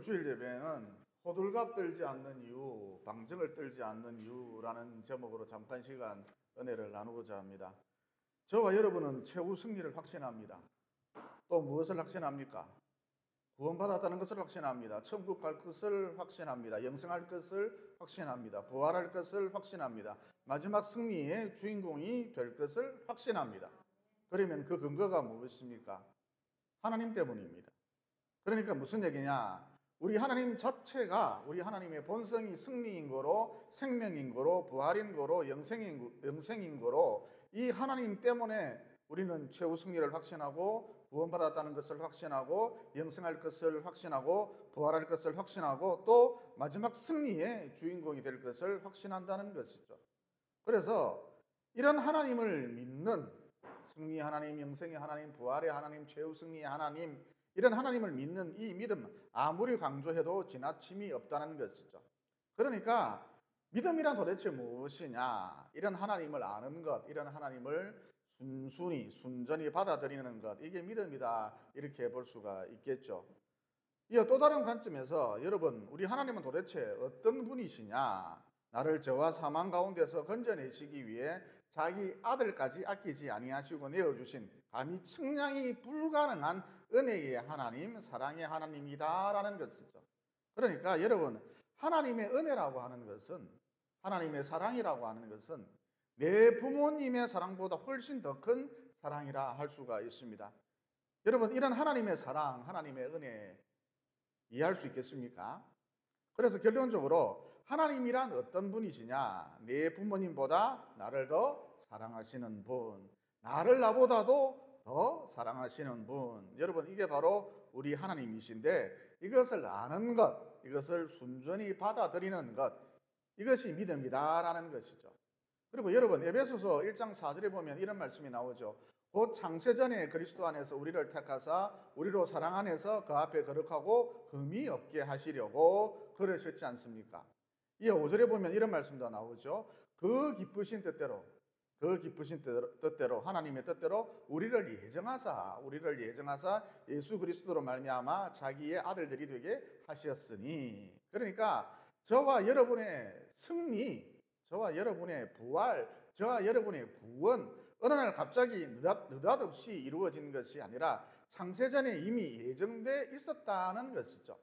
주일 예배는 호들갑 떨지 않는 이유, 방정을 떨지 않는 이유라는 제목으로 잠깐 시간 은혜를 나누고자 합니다. 저와 여러분은 최후 승리를 확신합니다. 또 무엇을 확신합니까? 구원받았다는 것을 확신합니다. 천국 갈 것을 확신합니다. 영생할 것을 확신합니다. 부활할 것을 확신합니다. 마지막 승리의 주인공이 될 것을 확신합니다. 그러면 그 근거가 무엇입니까? 하나님 때문입니다. 그러니까 무슨 얘기냐? 우리 하나님 자체가, 우리 하나님의 본성이 승리인 거로, 생명인 거로, 부활인 거로, 영생인 거로, 이 하나님 때문에 우리는 최후 승리를 확신하고, 구원받았다는 것을 확신하고, 영생할 것을 확신하고, 부활할 것을 확신하고, 또 마지막 승리의 주인공이 될 것을 확신한다는 것이죠. 그래서 이런 하나님을 믿는, 승리의 하나님, 영생의 하나님, 부활의 하나님, 최후 승리의 하나님, 이런 하나님을 믿는 이 믿음, 아무리 강조해도 지나침이 없다는 것이죠. 그러니까 믿음이란 도대체 무엇이냐? 이런 하나님을 아는 것, 이런 하나님을 순전히 받아들이는 것, 이게 믿음이다, 이렇게 볼 수가 있겠죠. 이어 또 다른 관점에서 여러분, 우리 하나님은 도대체 어떤 분이시냐? 나를 저와 사망 가운데서 건져내시기 위해 자기 아들까지 아끼지 아니하시고 내어주신 감히 측량이 불가능한 은혜의 하나님, 사랑의 하나님이다라는 것이죠. 그러니까 여러분, 하나님의 은혜라고 하는 것은, 하나님의 사랑이라고 하는 것은 내 부모님의 사랑보다 훨씬 더 큰 사랑이라 할 수가 있습니다. 여러분, 이런 하나님의 사랑, 하나님의 은혜 이해할 수 있겠습니까? 그래서 결론적으로 하나님이란 어떤 분이시냐? 내 부모님보다 나를 더 사랑하시는 분, 나를 나보다도 더 사랑하시는 분. 여러분, 이게 바로 우리 하나님이신데, 이것을 아는 것, 이것을 순전히 받아들이는 것, 이것이 믿음이다라는 것이죠. 그리고 여러분, 에베소서 1장 4절에 보면 이런 말씀이 나오죠. 곧 창세전에 그리스도 안에서 우리를 택하사 우리로 사랑 안에서 그 앞에 거룩하고 흠이 없게 하시려고 그러셨지 않습니까? 이 5절에 보면 이런 말씀도 나오죠. 그 기쁘신 뜻대로 하나님의 뜻대로 우리를 예정하사 예수 그리스도로 말미암아 자기의 아들들이 되게 하셨으니. 그러니까 저와 여러분의 승리, 저와 여러분의 부활, 저와 여러분의 구원, 어느 날 갑자기 느닷없이 이루어진 것이 아니라 창세전에 이미 예정돼 있었다는 것이죠.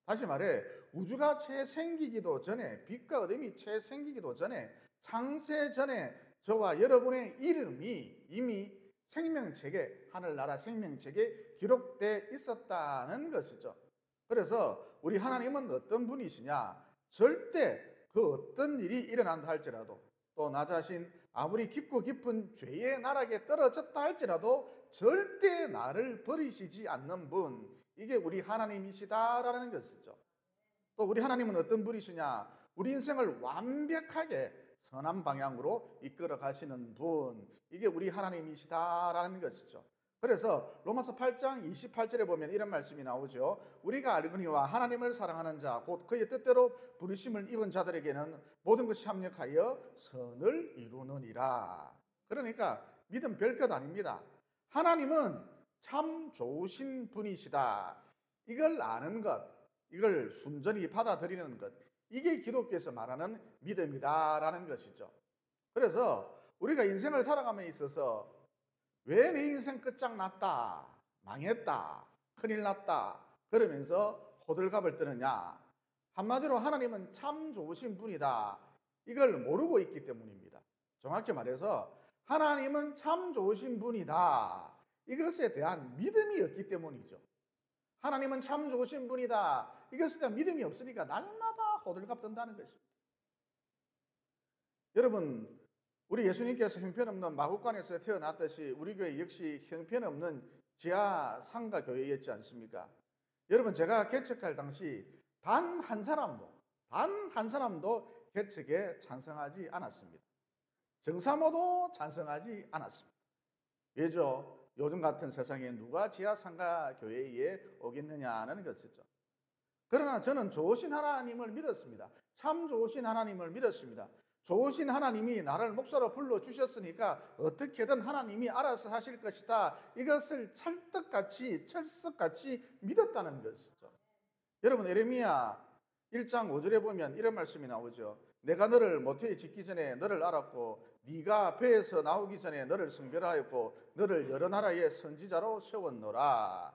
다시 말해, 우주가 채 생기기도 전에, 빛과 어둠이 채 생기기도 전에, 창세전에 저와 여러분의 이름이 이미 생명책에, 하늘나라 생명책에 기록돼 있었다는 것이죠. 그래서 우리 하나님은 어떤 분이시냐? 절대 그 어떤 일이 일어난다 할지라도, 또 나 자신 아무리 깊고 깊은 죄의 나락에 떨어졌다 할지라도 절대 나를 버리시지 않는 분, 이게 우리 하나님이시다라는 것이죠. 또 우리 하나님은 어떤 분이시냐? 우리 인생을 완벽하게 선한 방향으로 이끌어 가시는 분, 이게 우리 하나님이시다라는 것이죠. 그래서 로마서 8장 28절에 보면 이런 말씀이 나오죠. 우리가 알거니와 하나님을 사랑하는 자, 곧 그의 뜻대로 부르심을 입은 자들에게는 모든 것이 합력하여 선을 이루느니라. 그러니까 믿음 별것 아닙니다. 하나님은 참 좋으신 분이시다, 이걸 아는 것, 이걸 순전히 받아들이는 것, 이게 기독교에서 말하는 믿음이다라는 것이죠. 그래서 우리가 인생을 살아감에 있어서 왜 내 인생 끝장났다, 망했다, 큰일 났다 그러면서 호들갑을 떠느냐? 한마디로 하나님은 참 좋으신 분이다, 이걸 모르고 있기 때문입니다. 정확히 말해서 하나님은 참 좋으신 분이다, 이것에 대한 믿음이 없기 때문이죠. 하나님은 참 좋으신 분이다, 이것에 대한 믿음이 없으니까 날마다 호들갑 떤다는 것입니다. 여러분, 우리 예수님께서 형편없는 마국간에서 태어났듯이 우리 교회 역시 형편없는 지하 상가 교회였지 않습니까? 여러분, 제가 개척할 당시 단 한 사람도 개척에 찬성하지 않았습니다. 정사모도 찬성하지 않았습니다. 왜죠? 요즘 같은 세상에 누가 지하 상가 교회에 오겠느냐는 것이죠. 그러나 저는 좋으신 하나님을 믿었습니다. 참 좋으신 하나님을 믿었습니다. 좋으신 하나님이 나를 목사로 불러주셨으니까 어떻게든 하나님이 알아서 하실 것이다, 이것을 철석같이 믿었다는 것이죠. 여러분 예레미야 1장 5절에 보면 이런 말씀이 나오죠. 내가 너를 모태에 짓기 전에 너를 알았고 네가 배에서 나오기 전에 너를 성별하였고 너를 여러 나라의 선지자로 세웠노라.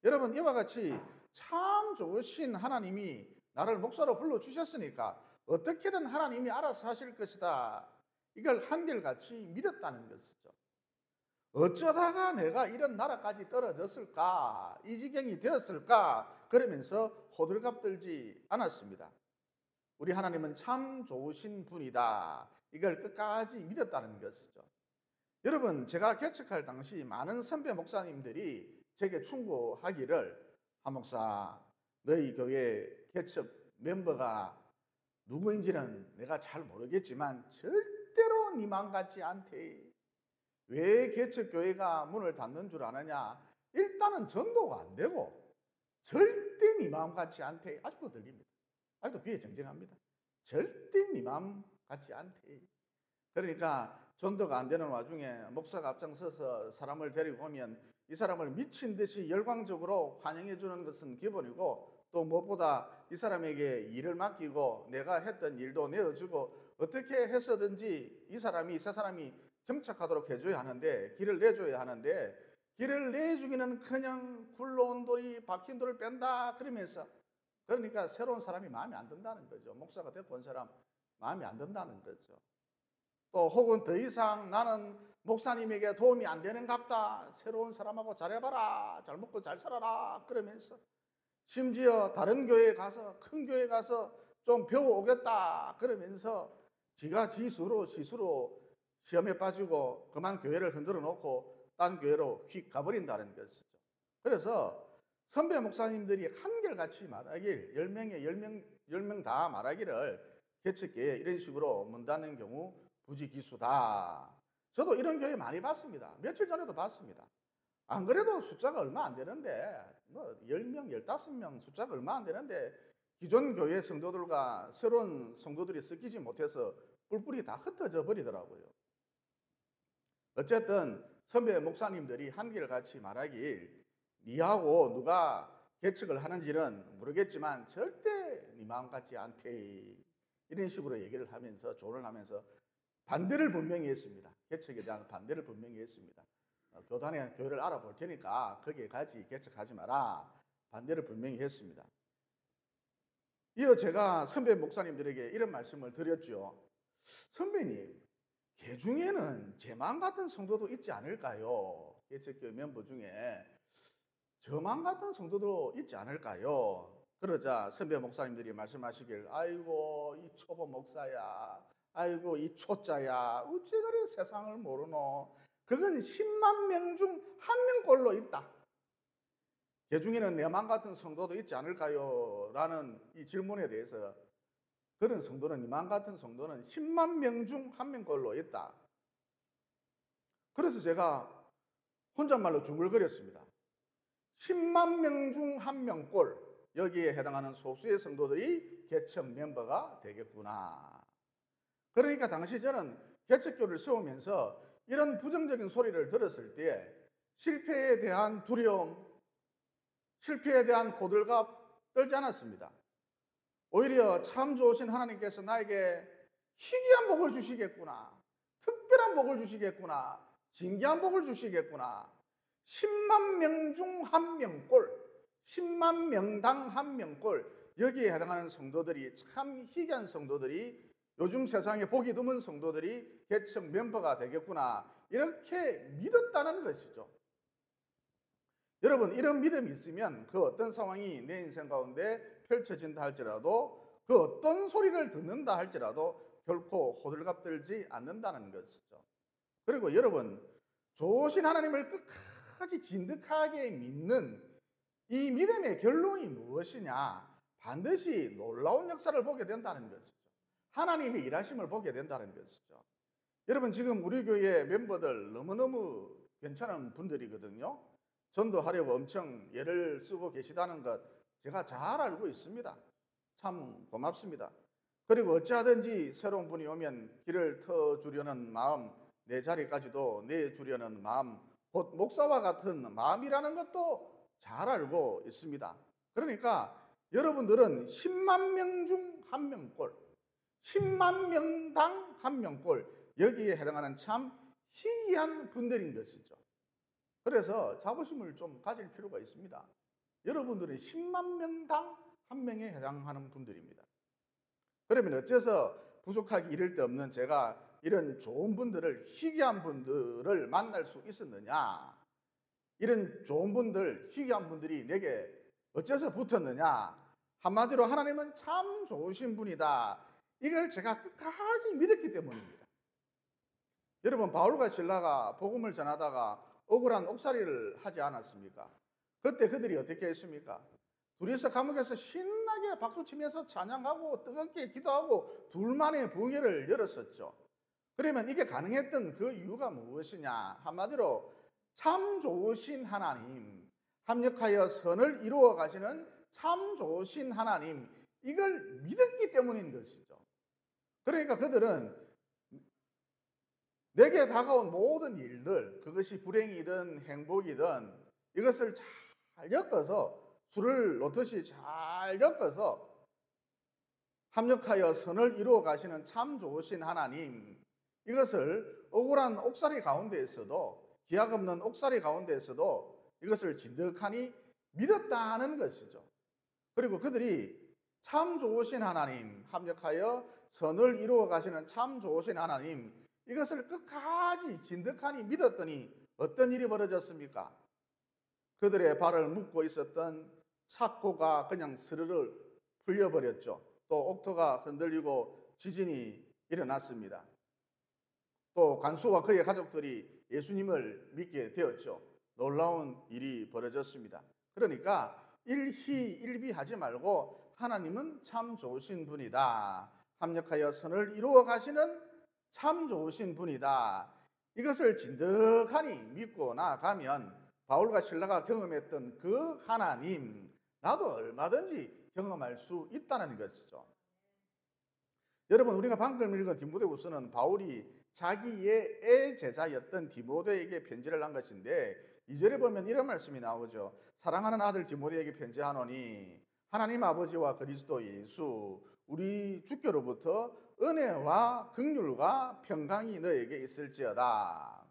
여러분 이와 같이 참 좋으신 하나님이 나를 목사로 불러주셨으니까 어떻게든 하나님이 알아서 하실 것이다. 이걸 한결같이 믿었다는 것이죠. 어쩌다가 내가 이런 나라까지 떨어졌을까? 이 지경이 되었을까? 그러면서 호들갑 떨지 않았습니다. 우리 하나님은 참 좋으신 분이다. 이걸 끝까지 믿었다는 것이죠. 여러분 제가 개척할 당시 많은 선배 목사님들이 제게 충고하기를 한 목사 너희 교회 개척 멤버가 누구인지는 내가 잘 모르겠지만 절대로 네 맘 같지 않대. 왜 개척교회가 문을 닫는 줄 아느냐? 일단은 전도가 안 되고 절대 네 마음 같지 않대. 아직도 들립니다. 아직도 귀에 정정합니다. 절대 네 마음 같지 않대. 그러니까 전도가 안 되는 와중에 목사가 앞장서서 사람을 데리고 오면 이 사람을 미친 듯이 열광적으로 환영해 주는 것은 기본이고 또 무엇보다 이 사람에게 일을 맡기고 내가 했던 일도 내어주고 어떻게 해서든지 이 사람이 세 사람이 정착하도록 해줘야 하는데 길을 내줘야 하는데 길을 내주기는 그냥 굴러온 돌이 박힌 돌을 뺀다 그러면서 그러니까 새로운 사람이 마음에 안 든다는 거죠. 목사가 데리고 온 사람 마음에 안 든다는 거죠. 또 혹은 더 이상 나는 목사님에게 도움이 안 되는갑다. 새로운 사람하고 잘해봐라. 잘 먹고 잘 살아라. 그러면서 심지어 다른 교회에 가서 큰 교회에 가서 좀 배워오겠다. 그러면서 지가 지수로 시험에 빠지고 그만 교회를 흔들어 놓고 딴 교회로 휙 가버린다는 것이죠. 그래서 선배 목사님들이 한결같이 말하길 10명 다 말하기를 개척교회 이런 식으로 문 닫는 경우 부지기수다. 저도 이런 교회 많이 봤습니다. 며칠 전에도 봤습니다. 안 그래도 숫자가 얼마 안 되는데 뭐 10명, 15명 숫자가 얼마 안 되는데 기존 교회 성도들과 새로운 성도들이 섞이지 못해서 뿔뿔이 다 흩어져 버리더라고요. 어쨌든 선배 목사님들이 한결같이 말하길 니하고 누가 개척을 하는지는 모르겠지만 절대 네 마음 같지 않대. 이런 식으로 얘기를 하면서 조언을 하면서 반대를 분명히 했습니다. 개척에 대한 반대를 분명히 했습니다. 교단의 교회를 알아볼 테니까 거기에 가지 개척하지 마라. 반대를 분명히 했습니다. 이어 제가 선배 목사님들에게 이런 말씀을 드렸죠. 선배님, 개 중에는 제 마음 같은 성도도 있지 않을까요? 개척교회 멤버 중에 저만 같은 성도도 있지 않을까요? 그러자 선배 목사님들이 말씀하시길 아이고 이 초보 목사야, 아이고 이 초짜야, 어째 그래 세상을 모르노? 그건 10만 명 중 한 명꼴로 있다. 개 중에는 내 맘 같은 성도도 있지 않을까요? 라는 이 질문에 대해서 그런 성도는 이 맘 같은 성도는 10만 명 중 한 명꼴로 있다. 그래서 제가 혼잣말로 중얼거렸습니다. 10만 명 중 한 명꼴, 여기에 해당하는 소수의 성도들이 개척 멤버가 되겠구나. 그러니까 당시 저는 개척교를 세우면서 이런 부정적인 소리를 들었을 때 실패에 대한 두려움, 실패에 대한 호들갑 떨지 않았습니다. 오히려 참 좋으신 하나님께서 나에게 희귀한 복을 주시겠구나, 특별한 복을 주시겠구나, 진귀한 복을 주시겠구나. 10만 명 중 한 명꼴, 10만 명당 한 명꼴, 여기에 해당하는 성도들이 참 희귀한 성도들이 요즘 세상에 보기 드문 성도들이 개척 멤버가 되겠구나, 이렇게 믿었다는 것이죠. 여러분, 이런 믿음이 있으면 그 어떤 상황이 내 인생 가운데 펼쳐진다 할지라도, 그 어떤 소리를 듣는다 할지라도 결코 호들갑 떨지 않는다는 것이죠. 그리고 여러분, 좋으신 하나님을 끝까지 진득하게 믿는 이 믿음의 결론이 무엇이냐? 반드시 놀라운 역사를 보게 된다는 것이죠. 하나님의 일하심을 보게 된다는 것이죠. 여러분, 지금 우리 교회 멤버들 너무너무 괜찮은 분들이거든요. 전도하려고 엄청 애를 쓰고 계시다는 것 제가 잘 알고 있습니다. 참 고맙습니다. 그리고 어찌하든지 새로운 분이 오면 길을 터주려는 마음, 내 자리까지도 내주려는 마음, 곧 목사와 같은 마음이라는 것도 잘 알고 있습니다. 그러니까 여러분들은 10만 명 중 한 명꼴, 10만 명당 한 명꼴, 여기에 해당하는 참 희귀한 분들인 것이죠. 그래서 자부심을 좀 가질 필요가 있습니다. 여러분들은 10만 명당 한 명에 해당하는 분들입니다. 그러면 어째서 부족하기 이를 데 없는 제가 이런 좋은 분들을, 희귀한 분들을 만날 수 있었느냐? 이런 좋은 분들, 희귀한 분들이 내게 어째서 붙었느냐? 한마디로 하나님은 참 좋으신 분이다. 이걸 제가 끝까지 믿었기 때문입니다. 여러분, 바울과 실라가 복음을 전하다가 억울한 옥살이를 하지 않았습니까? 그때 그들이 어떻게 했습니까? 둘이서 감옥에서 신나게 박수치면서 찬양하고 뜨겁게 기도하고 둘만의 부흥회를 열었었죠. 그러면 이게 가능했던 그 이유가 무엇이냐? 한마디로 참 좋으신 하나님, 합력하여 선을 이루어 가시는 참 좋으신 하나님, 이걸 믿었기 때문인 것이죠. 그러니까 그들은 내게 다가온 모든 일들, 그것이 불행이든 행복이든 이것을 잘 엮어서, 술을 놓듯이 잘 엮어서 합력하여 선을 이루어 가시는 참 좋으신 하나님, 이것을 억울한 옥살이 가운데에서도, 기약 없는 옥살이 가운데에서도 이것을 진득하니 믿었다는 것이죠. 그리고 그들이 참 좋으신 하나님, 합력하여 선을 이루어 가시는 참 좋으신 하나님, 이것을 끝까지 진득하니 믿었더니 어떤 일이 벌어졌습니까? 그들의 발을 묶고 있었던 삭고가 그냥 스르르 풀려버렸죠. 또 옥토가 흔들리고 지진이 일어났습니다. 또 간수와 그의 가족들이 예수님을 믿게 되었죠. 놀라운 일이 벌어졌습니다. 그러니까 일희일비하지 말고 하나님은 참 좋으신 분이다. 합력하여 선을 이루어 가시는 참 좋으신 분이다. 이것을 진득하니 믿고 나아가면 바울과 실라가 경험했던 그 하나님, 나도 얼마든지 경험할 수 있다는 것이죠. 여러분, 우리가 방금 읽은 디모데후서는 바울이 자기의 애제자였던 디모데에게 편지를 한 것인데 2절에 보면 이런 말씀이 나오죠. 사랑하는 아들 디모데에게 편지하노니 하나님 아버지와 그리스도 예수 우리 주께로부터 은혜와 긍휼과 평강이 너에게 있을지어다.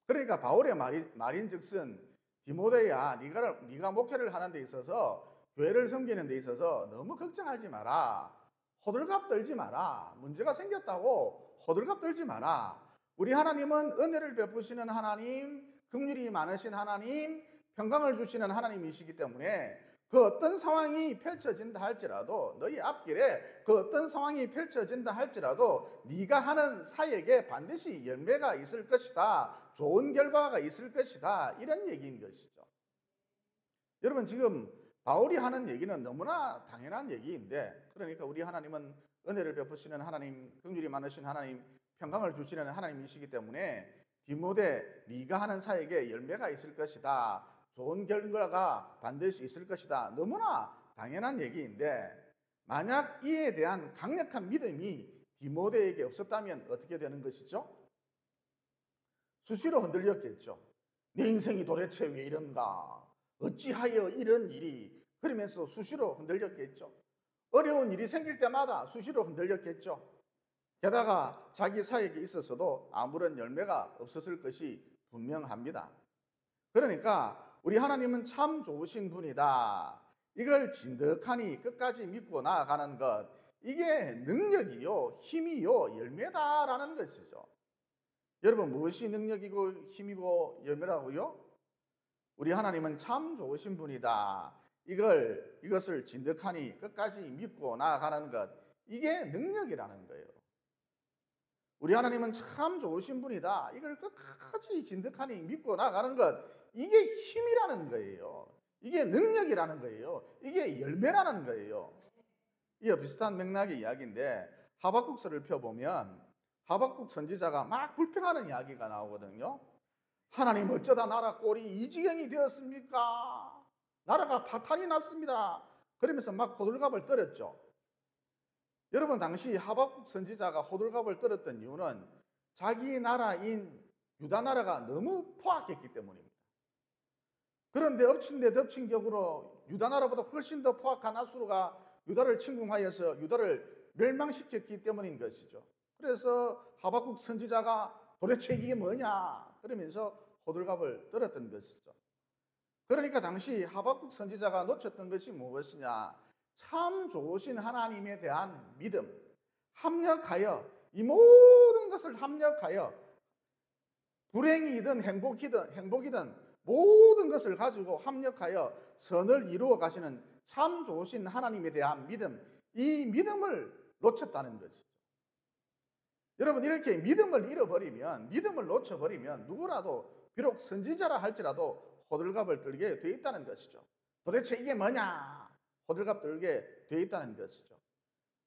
그러니까 바울의 말인즉슨 디모데야, 네가 목회를 하는 데 있어서, 교회를 섬기는 데 있어서 너무 걱정하지 마라. 호들갑 떨지 마라. 문제가 생겼다고 호들갑 떨지 마라. 우리 하나님은 은혜를 베푸시는 하나님, 긍휼이 많으신 하나님, 평강을 주시는 하나님이시기 때문에 그 어떤 상황이 펼쳐진다 할지라도, 너희 앞길에 그 어떤 상황이 펼쳐진다 할지라도 네가 하는 사역에 반드시 열매가 있을 것이다. 좋은 결과가 있을 것이다. 이런 얘기인 것이죠. 여러분, 지금 바울이 하는 얘기는 너무나 당연한 얘기인데, 그러니까 우리 하나님은 은혜를 베푸시는 하나님, 긍휼이 많으신 하나님, 평강을 주시는 하나님이시기 때문에 디모데, 네가 하는 사역에 열매가 있을 것이다. 좋은 결과가 반드시 있을 것이다. 너무나 당연한 얘기인데, 만약 이에 대한 강력한 믿음이 디모데에게 없었다면 어떻게 되는 것이죠? 수시로 흔들렸겠죠. 내 인생이 도대체 왜 이런가? 어찌하여 이런 일이? 그러면서 수시로 흔들렸겠죠. 어려운 일이 생길 때마다 수시로 흔들렸겠죠. 게다가 자기 사역에 있어서도 아무런 열매가 없었을 것이 분명합니다. 그러니까 우리 하나님은 참 좋으신 분이다. 이걸 진득하니 끝까지 믿고 나아가는 것, 이게 능력이요, 힘이요, 열매다라는 것이죠. 여러분, 무엇이 능력이고 힘이고 열매라고요? 우리 하나님은 참 좋으신 분이다. 이것을 진득하니 끝까지 믿고 나아가는 것, 이게 능력이라는 거예요. 우리 하나님은 참 좋으신 분이다. 이걸 끝까지 진득하니 믿고 나아가는 것, 이게 힘이라는 거예요. 이게 능력이라는 거예요. 이게 열매라는 거예요. 이와 비슷한 맥락의 이야기인데, 하박국서를 펴보면 하박국 선지자가 막 불평하는 이야기가 나오거든요. 하나님, 어쩌다 나라 꼴이 이 지경이 되었습니까? 나라가 파탄이 났습니다. 그러면서 막 호들갑을 떨었죠. 여러분, 당시 하박국 선지자가 호들갑을 떨었던 이유는 자기 나라인 유다 나라가 너무 포악했기 때문입니다. 그런데 엎친 데 덮친 격으로 유다 나라보다 훨씬 더 포악한 아수르가 유다를 침공하여서 유다를 멸망시켰기 때문인 것이죠. 그래서 하박국 선지자가 도대체 이게 뭐냐 그러면서 호들갑을 떨었던 것이죠. 그러니까 당시 하박국 선지자가 놓쳤던 것이 무엇이냐? 참 좋으신 하나님에 대한 믿음, 합력하여 이 모든 것을 합력하여 불행이든 행복이든 모든 것을 가지고 합력하여 선을 이루어 가시는 참 좋으신 하나님에 대한 믿음, 이 믿음을 놓쳤다는 것이죠. 여러분, 이렇게 믿음을 잃어버리면, 믿음을 놓쳐버리면 누구라도 비록 선지자라 할지라도 호들갑을 떨게 돼 있다는 것이죠. 도대체 이게 뭐냐? 호들갑 떨게 돼 있다는 것이죠.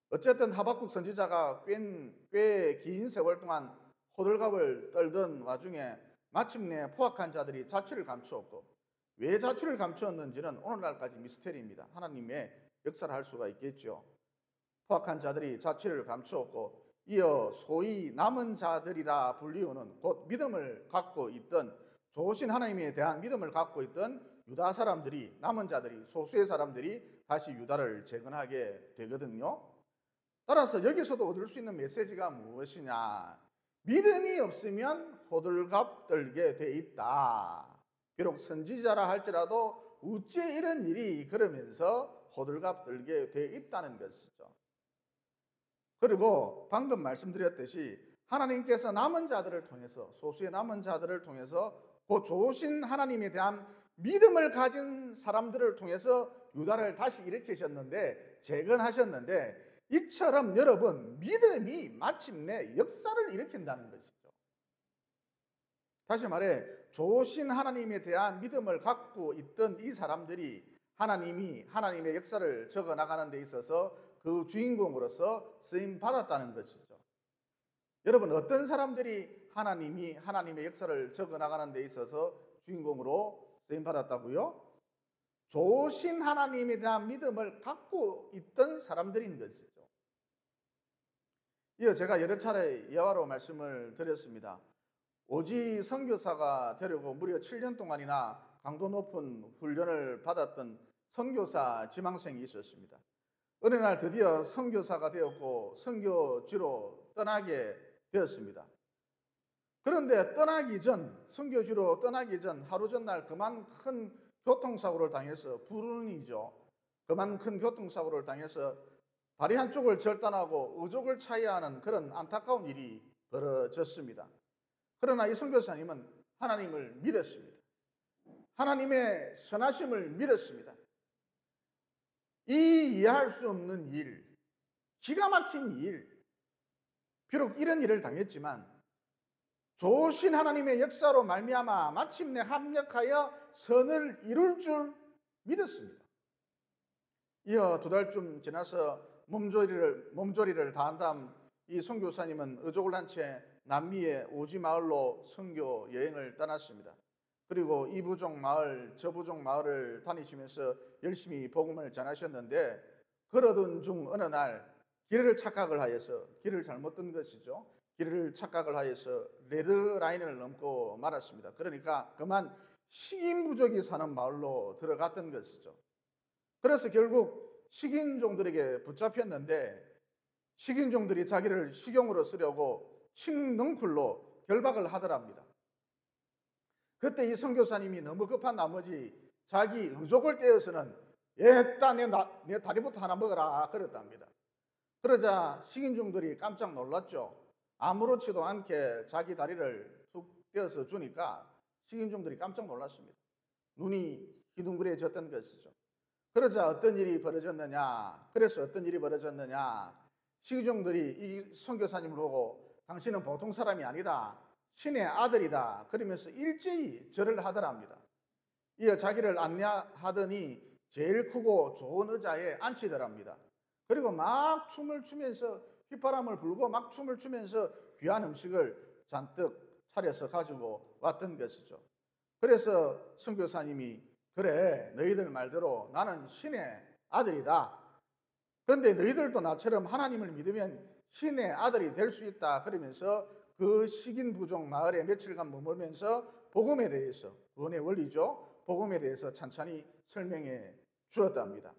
어쨌든 하박국 선지자가 꽤 긴 세월 동안 호들갑을 떨던 와중에 마침내 포악한 자들이 자취를 감추었고, 왜 자취를 감추었는지는 오늘날까지 미스테리입니다. 하나님의 역사를 할 수가 있겠죠. 포악한 자들이 자취를 감추었고, 이어 소위 남은 자들이라 불리우는 곧 믿음을 갖고 있던, 좋으신 하나님에 대한 믿음을 갖고 있던 유다 사람들이, 남은 자들이, 소수의 사람들이 다시 유다를 재건하게 되거든요. 따라서 여기서도 얻을 수 있는 메시지가 무엇이냐? 믿음이 없으면 호들갑 떨게 돼 있다. 비록 선지자라 할지라도 어째 이런 일이, 그러면서 호들갑 떨게 돼 있다는 것이죠. 그리고 방금 말씀드렸듯이 하나님께서 남은 자들을 통해서, 소수의 남은 자들을 통해서 그 좋으신 하나님에 대한 믿음을 가진 사람들을 통해서 유다를 다시 일으키셨는데, 재건하셨는데, 이처럼 여러분, 믿음이 마침내 역사를 일으킨다는 것이죠. 다시 말해, 좋으신 하나님에 대한 믿음을 갖고 있던 이 사람들이 하나님이 하나님의 역사를 적어 나가는 데 있어서 그 주인공으로서 쓰임 받았다는 것이죠. 여러분, 어떤 사람들이 하나님이 하나님의 역사를 적어 나가는 데 있어서 주인공으로 쓰임 받았다고요? 좋으신 하나님에 대한 믿음을 갖고 있던 사람들인 것이죠. 이어 제가 여러 차례 예화로 말씀을 드렸습니다. 오지 선교사가 되려고 무려 7년 동안이나 강도 높은 훈련을 받았던 선교사 지망생이 있었습니다. 어느 날 드디어 선교사가 되었고 선교지로 떠나게 되었습니다. 그런데 선교지로 떠나기 전 하루 전날 그만 큰 교통사고를 당해서, 불운이죠. 그만 큰 교통사고를 당해서 다리 한쪽을 절단하고 의족을 차야 하는 그런 안타까운 일이 벌어졌습니다. 그러나 이 선교사님은 하나님을 믿었습니다. 하나님의 선하심을 믿었습니다. 이 이해할 수 없는 일, 기가 막힌 일, 비록 이런 일을 당했지만 좋으신 하나님의 역사로 말미암아 마침내 합력하여 선을 이룰 줄 믿었습니다. 이어 2달쯤 지나서 몸조리를 다한 다음 이 선교사님은 의족을 한 채 남미의 오지 마을로 선교 여행을 떠났습니다. 그리고 이 부족 마을, 저 부족 마을을 다니시면서 열심히 복음을 전하셨는데, 그러던 중 어느 날 길을 잘못 든 것이죠. 길을 착각을 하여서 레드라인을 넘고 말았습니다. 그러니까 그만 식인 부족이 사는 마을로 들어갔던 것이죠. 그래서 결국 식인종들에게 붙잡혔는데, 식인종들이 자기를 식용으로 쓰려고 식능쿨로 결박을 하더랍니다. 그때 이 선교사님이 너무 급한 나머지 자기 의족을 떼어서는 일단 내 다리부터 하나 먹어라 그랬답니다. 그러자 식인종들이 깜짝 놀랐죠. 아무렇지도 않게 자기 다리를 툭 떼어서 주니까 식인종들이 깜짝 놀랐습니다. 눈이 희둥그레졌던 것이죠. 그러자 어떤 일이 벌어졌느냐? 식인종들이 이 선교사님을 보고 당신은 보통 사람이 아니다, 신의 아들이다 그러면서 일제히 절을 하더랍니다. 이어 자기를 안내하더니 제일 크고 좋은 의자에 앉히더랍니다. 그리고 막 춤을 추면서, 휘파람을 불고 막 춤을 추면서 귀한 음식을 잔뜩 차려서 가지고 왔던 것이죠. 그래서 선교사님이, 그래, 너희들 말대로 나는 신의 아들이다. 그런데 너희들도 나처럼 하나님을 믿으면 신의 아들이 될 수 있다 그러면서 그 식인 부족 마을에 며칠간 머물면서 복음에 대해서, 구원의 원리죠, 복음에 대해서 찬찬히 설명해 주었답니다.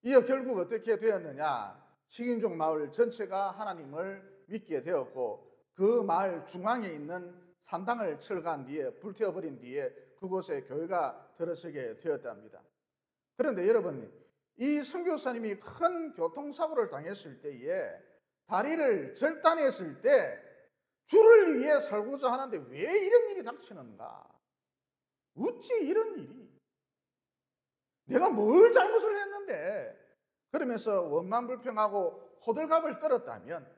이어 결국 어떻게 되었느냐? 식인종 마을 전체가 하나님을 믿게 되었고 그 마을 중앙에 있는 산당을 철거한 뒤에 불태워버린 뒤에 그곳에 교회가 들어서게 되었답니다. 그런데 여러분, 이 선교사님이 큰 교통사고를 당했을 때에 다리를 절단했을 때 주를 위해 살고자 하는데 왜 이런 일이 닥치는가? 어찌 이런 일이? 내가 뭘 잘못을 했는데? 그러면서 원망불평하고 호들갑을 떨었다면,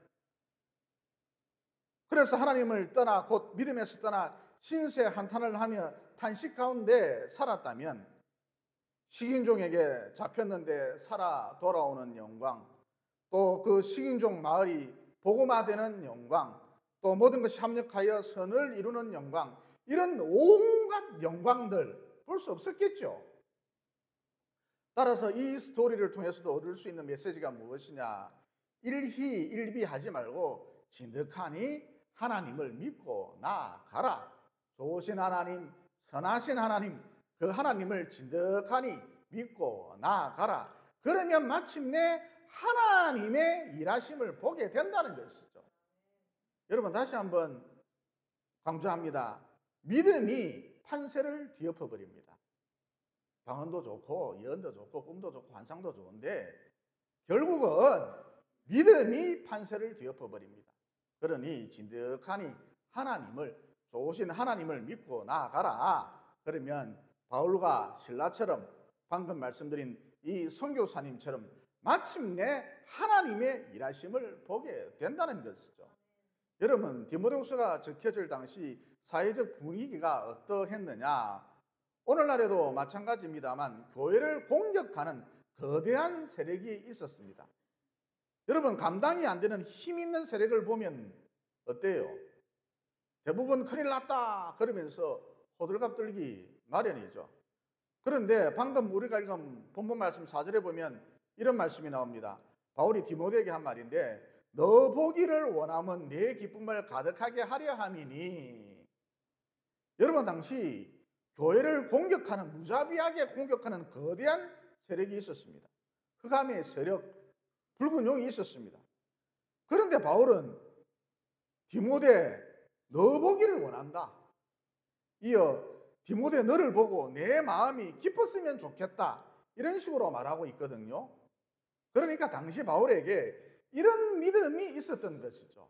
그래서 하나님을 떠나 곧 믿음에서 떠나 신세 한탄을 하며 탄식 가운데 살았다면 식인종에게 잡혔는데 살아 돌아오는 영광, 또 그 식인종 마을이 복음화되는 영광, 또 모든 것이 합력하여 선을 이루는 영광, 이런 온갖 영광들 볼 수 없었겠죠. 따라서 이 스토리를 통해서도 얻을 수 있는 메시지가 무엇이냐? 일희일비하지 말고 진득하니 하나님을 믿고 나아가라. 좋으신 하나님, 선하신 하나님, 그 하나님을 진득하니 믿고 나아가라. 그러면 마침내 하나님의 일하심을 보게 된다는 것이죠. 여러분, 다시 한번 강조합니다. 믿음이 판세를 뒤엎어버립니다. 방언도 좋고 예언도 좋고 꿈도 좋고 환상도 좋은데 결국은 믿음이 판세를 뒤엎어버립니다. 그러니 진득하니 하나님을, 좋으신 하나님을 믿고 나아가라. 그러면 바울과 실라처럼 방금 말씀드린 이 선교사님처럼 마침내 하나님의 일하심을 보게 된다는 것이죠. 여러분, 디모데후서가 적혀질 당시 사회적 분위기가 어떠했느냐? 오늘날에도 마찬가지입니다만 교회를 공격하는 거대한 세력이 있었습니다. 여러분, 감당이 안 되는 힘 있는 세력을 보면 어때요? 대부분 큰일 났다 그러면서 호들갑 떨기 마련이죠. 그런데 방금 우리가 읽은 본문 말씀 4절에 보면 이런 말씀이 나옵니다. 바울이 디모데에게 한 말인데, 너 보기를 원하면 내 기쁨을 가득하게 하려 함이니. 여러분, 당시 교회를 공격하는, 무자비하게 공격하는 거대한 세력이 있었습니다. 흑암의 세력, 붉은 용이 있었습니다. 그런데 바울은 디모데, 너 보기를 원한다. 이어 디모데, 너를 보고 내 마음이 깊었으면 좋겠다. 이런 식으로 말하고 있거든요. 그러니까 당시 바울에게 이런 믿음이 있었던 것이죠.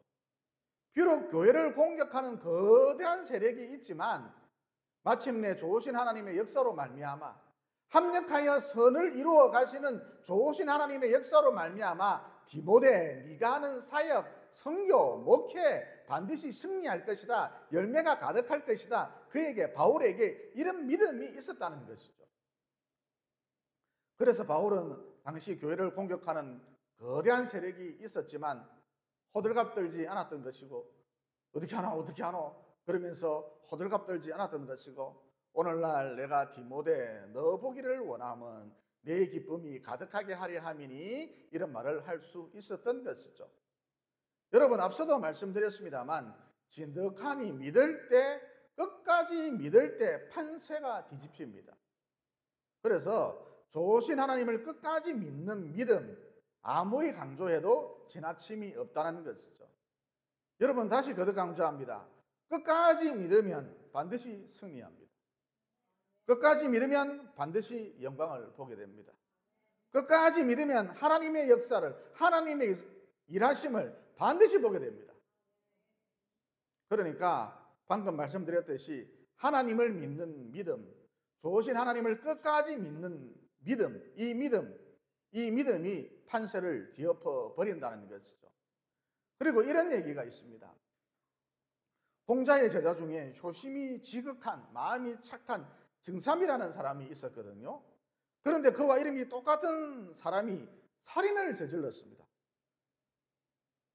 비록 교회를 공격하는 거대한 세력이 있지만 마침내 좋으신 하나님의 역사로 말미암아, 합력하여 선을 이루어 가시는 좋으신 하나님의 역사로 말미암아 디모데, 네가 하는 사역, 선교, 목회 반드시 승리할 것이다. 열매가 가득할 것이다. 그에게, 바울에게 이런 믿음이 있었다는 것이죠. 그래서 바울은 당시 교회를 공격하는 거대한 세력이 있었지만 호들갑 떨지 않았던 것이고, 어떻게 하노 그러면서 호들갑 떨지 않았던 것이고, 오늘날 내가 디모데, 너 보기를 원하면 내 기쁨이 가득하게 하려 함이니, 이런 말을 할 수 있었던 것이죠. 여러분, 앞서도 말씀드렸습니다만 진득하니 믿을 때, 끝까지 믿을 때 판세가 뒤집힙니다. 그래서 좋으신 하나님을 끝까지 믿는 믿음, 아무리 강조해도 지나침이 없다는 것이죠. 여러분, 다시 거듭 강조합니다. 끝까지 믿으면 반드시 승리합니다. 끝까지 믿으면 반드시 영광을 보게 됩니다. 끝까지 믿으면 하나님의 역사를, 하나님의 일하심을 반드시 보게 됩니다. 그러니까 방금 말씀드렸듯이 하나님을 믿는 믿음, 좋으신 하나님을 끝까지 믿는 믿음, 이 믿음이 판세를 뒤엎어 버린다는 것이죠. 그리고 이런 얘기가 있습니다. 공자의 제자 중에 효심이 지극한, 마음이 착한 증삼이라는 사람이 있었거든요. 그런데 그와 이름이 똑같은 사람이 살인을 저질렀습니다.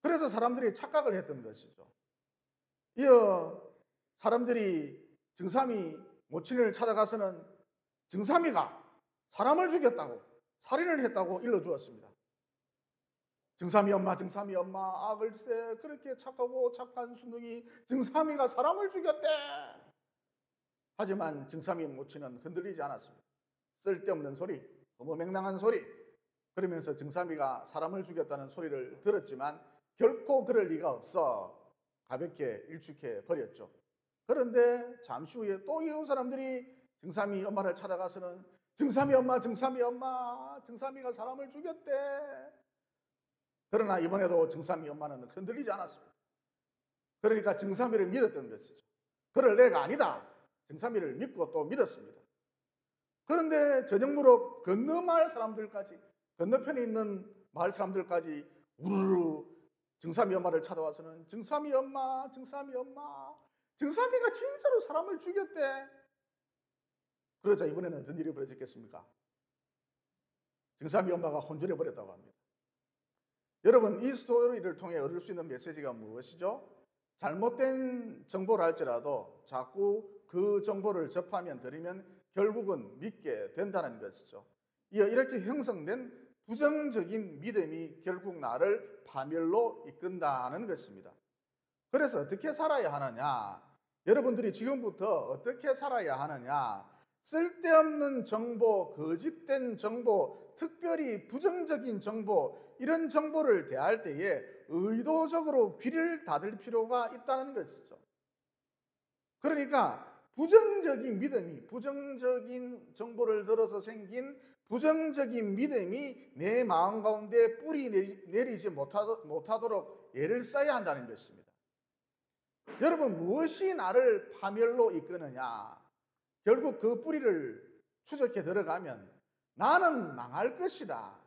그래서 사람들이 착각을 했던 것이죠. 이어 사람들이 증삼이 모친을 찾아가서는 증삼이가 사람을 죽였다고, 살인을 했다고 일러주었습니다. 증삼이 엄마, 아 글쎄 그렇게 착하고 착한 순둥이 증삼이가 사람을 죽였대. 하지만 증삼이 모친은 흔들리지 않았습니다. 쓸데없는 소리, 허무맹랑한 소리, 그러면서 정삼이가 사람을 죽였다는 소리를 들었지만 결코 그럴 리가 없어 가볍게 일축해 버렸죠. 그런데 잠시 후에 또 이웃 사람들이 정삼이 엄마를 찾아가서는 정삼이 엄마, 정삼이 엄마, 정삼이가 사람을 죽였대. 그러나 이번에도 정삼이 엄마는 흔들리지 않았습니다. 그러니까 정삼이를 믿었던 것이죠. 그럴 애가 아니다. 정삼이를 믿고 또 믿었습니다. 그런데 저녁무렵 건너 마을 사람들까지, 건너편에 있는 마을 사람들까지 우르르 정삼이 엄마를 찾아와서는 정삼이 엄마, 정삼이 엄마, 정삼이가 진짜로 사람을 죽였대. 그러자 이번에는 어떤 일이 벌어졌겠습니까? 정삼이 엄마가 혼쭐해 버렸다고 합니다. 여러분, 이 스토리를 통해 얻을 수 있는 메시지가 무엇이죠? 잘못된 정보를 할지라도 자꾸 그 정보를 접하면 들으면 결국은 믿게 된다는 것이죠. 이렇게 형성된 부정적인 믿음이 결국 나를 파멸로 이끈다는 것입니다. 그래서 어떻게 살아야 하느냐? 여러분들이 지금부터 어떻게 살아야 하느냐? 쓸데없는 정보, 거짓된 정보, 특별히 부정적인 정보, 이런 정보를 대할 때에 의도적으로 귀를 닫을 필요가 있다는 것이죠. 그러니까 부정적인 믿음이, 부정적인 정보를 들어서 생긴 부정적인 믿음이 내 마음 가운데 뿌리 내리지 못하도록 애를 써야 한다는 것입니다. 여러분, 무엇이 나를 파멸로 이끄느냐? 결국 그 뿌리를 추적해 들어가면 나는 망할 것이다.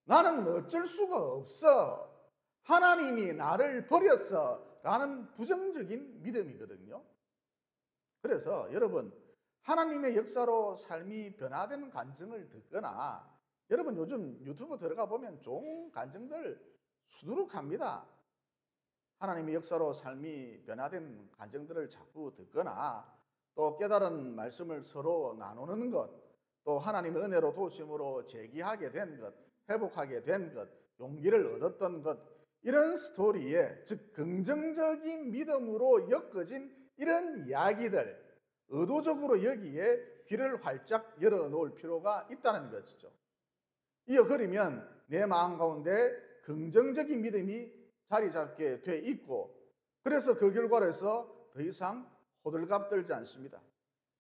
나는 어쩔 수가 없어. 하나님이 나를 버렸어. 라는 부정적인 믿음이거든요. 그래서 여러분, 하나님의 역사로 삶이 변화된 간증을 듣거나, 여러분 요즘 유튜브 들어가 보면 좋은 간증들 수두룩합니다. 하나님의 역사로 삶이 변화된 간증들을 자꾸 듣거나, 또 깨달은 말씀을 서로 나누는 것, 또 하나님의 은혜로 도우심으로 재기하게 된 것, 회복하게 된 것, 용기를 얻었던 것, 이런 스토리에, 즉 긍정적인 믿음으로 엮어진 이런 이야기들, 의도적으로 여기에 귀를 활짝 열어놓을 필요가 있다는 것이죠. 이어그러면 내 마음 가운데 긍정적인 믿음이 자리 잡게 돼 있고, 그래서 그 결과로서 더 이상 호들갑 떨지 않습니다.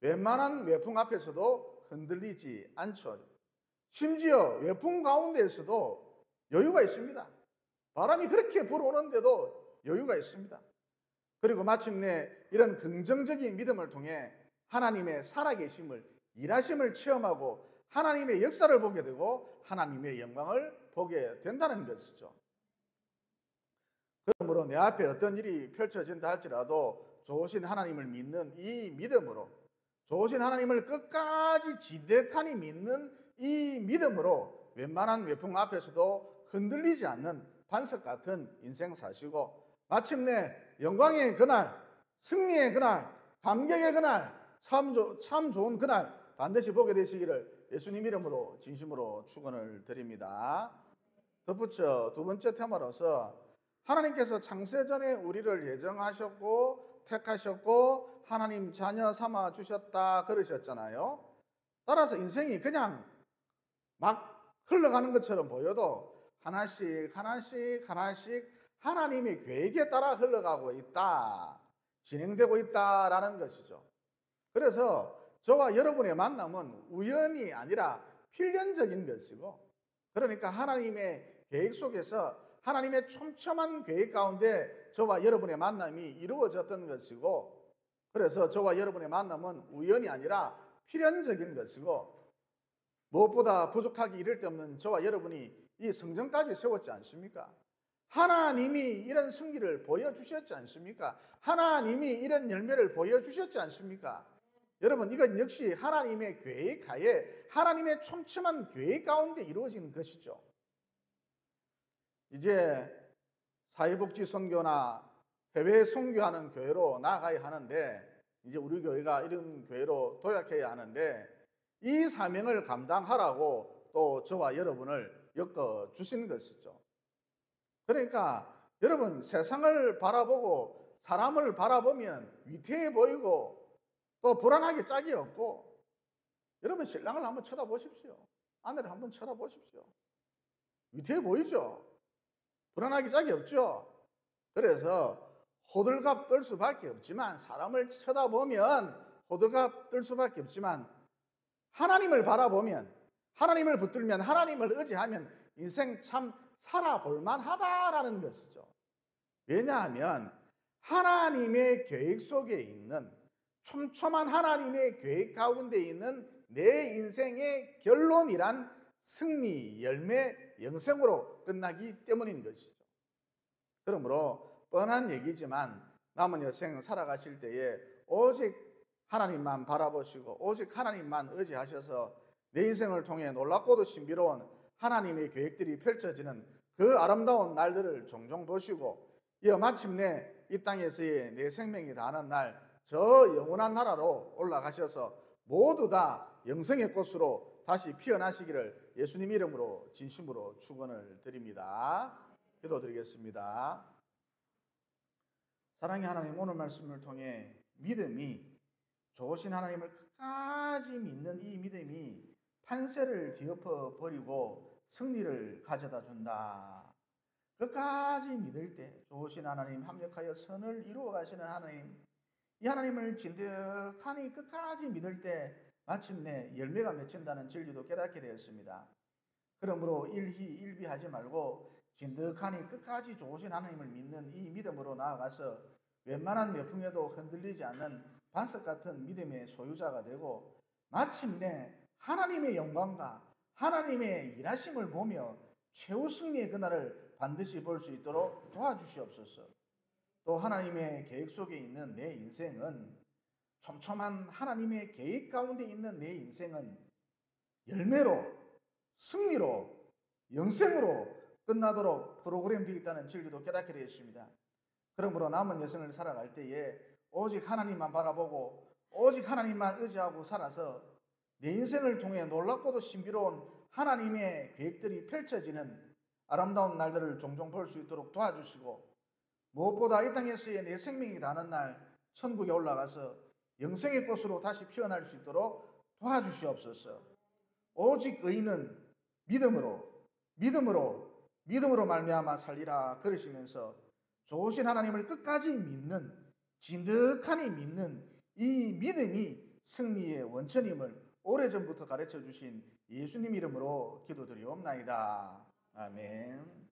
웬만한 외풍 앞에서도 흔들리지 않죠. 심지어 외풍 가운데에서도 여유가 있습니다. 바람이 그렇게 불어오는데도 여유가 있습니다. 그리고 마침내 이런 긍정적인 믿음을 통해 하나님의 살아계심을, 일하심을 체험하고 하나님의 역사를 보게 되고 하나님의 영광을 보게 된다는 것이죠. 그러므로 내 앞에 어떤 일이 펼쳐진다 할지라도 좋으신 하나님을 믿는 이 믿음으로, 좋으신 하나님을 끝까지 지대하니 믿는 이 믿음으로 웬만한 외풍 앞에서도 흔들리지 않는 반석 같은 인생 사시고, 마침내 영광의 그날, 승리의 그날, 감격의 그날, 참 좋은 그날 반드시 보게 되시기를 예수님 이름으로 진심으로 축원을 드립니다. 덧붙여 두 번째 테마로서 하나님께서 창세전에 우리를 예정하셨고 택하셨고 하나님 자녀 삼아 주셨다 그러셨잖아요. 따라서 인생이 그냥 막 흘러가는 것처럼 보여도 하나씩 하나씩 하나씩 하나님의 계획에 따라 흘러가고 있다, 진행되고 있다라는 것이죠. 그래서 저와 여러분의 만남은 우연이 아니라 필연적인 것이고, 그러니까 하나님의 계획 속에서 하나님의 촘촘한 계획 가운데 저와 여러분의 만남이 이루어졌던 것이고, 그래서 저와 여러분의 만남은 우연이 아니라 필연적인 것이고, 무엇보다 부족하기 이를 데 없는 저와 여러분이 이 성전까지 세웠지 않습니까? 하나님이 이런 승리를 보여주셨지 않습니까? 하나님이 이런 열매를 보여주셨지 않습니까? 여러분, 이건 역시 하나님의 계획하에, 하나님의 촘촘한 계획 가운데 이루어진 것이죠. 이제 사회복지 선교나 해외 선교하는 교회로 나아가야 하는데, 이제 우리 교회가 이런 교회로 도약해야 하는데, 이 사명을 감당하라고 또 저와 여러분을 엮어 주신 것이죠. 그러니까 여러분, 세상을 바라보고 사람을 바라보면 위태해 보이고 또 불안하게 짝이 없고, 여러분 신랑을 한번 쳐다보십시오. 아내를 한번 쳐다보십시오. 위태해 보이죠? 불안하기 짝이 없죠? 그래서 호들갑 떨 수밖에 없지만, 사람을 쳐다보면 호들갑 떨 수밖에 없지만, 하나님을 바라보면, 하나님을 붙들면, 하나님을 의지하면 인생 참 살아볼 만하다라는 것이죠. 왜냐하면 하나님의 계획 속에 있는, 촘촘한 하나님의 계획 가운데 있는 내 인생의 결론이란 승리, 열매, 영생으로 끝나기 때문인 것이죠. 그러므로 뻔한 얘기지만 남은 여생 살아가실 때에 오직 하나님만 바라보시고 오직 하나님만 의지하셔서 내 인생을 통해 놀랍고도 신비로운 하나님의 계획들이 펼쳐지는 그 아름다운 날들을 종종 보시고, 이어 마침내 이 땅에서의 내 생명이 다하는 날 저 영원한 나라로 올라가셔서 모두 다 영생의 꽃으로 다시 피어나시기를 예수님 이름으로 진심으로 축원을 드립니다. 기도드리겠습니다. 사랑의 하나님, 오늘 말씀을 통해 믿음이, 좋으신 하나님을 끝까지 믿는 이 믿음이 판세를 뒤엎어 버리고 승리를 가져다 준다. 끝까지 믿을 때 좋으신 하나님, 합력하여 선을 이루어 가시는 하나님, 이 하나님을 진득하니 끝까지 믿을 때 마침내 열매가 맺힌다는 진리도 깨닫게 되었습니다. 그러므로 일희일비하지 말고 진득하니 끝까지 좋으신 하나님을 믿는 이 믿음으로 나아가서 웬만한 매풍에도 흔들리지 않는 반석 같은 믿음의 소유자가 되고, 마침내 하나님의 영광과 하나님의 일하심을 보며 최후 승리의 그날을 반드시 볼 수 있도록 도와주시옵소서. 또 하나님의 계획 속에 있는 내 인생은, 촘촘한 하나님의 계획 가운데 있는 내 인생은 열매로, 승리로, 영생으로 끝나도록 프로그램되어 있다는 진리도 깨닫게 되었습니다. 그러므로 남은 여생을 살아갈 때에 오직 하나님만 바라보고 오직 하나님만 의지하고 살아서 내 인생을 통해 놀랍고도 신비로운 하나님의 계획들이 펼쳐지는 아름다운 날들을 종종 볼 수 있도록 도와주시고, 무엇보다 이 땅에서의 내 생명이 다하는 날 천국에 올라가서 영생의 꽃으로 다시 피어날 수 있도록 도와주시옵소서. 오직 의인은 믿음으로 말미암아 살리라 그러시면서 좋으신 하나님을 끝까지 믿는, 진득하니 믿는 이 믿음이 승리의 원천임을 오래전부터 가르쳐 주신 예수님 이름으로 기도드리옵나이다. 아멘.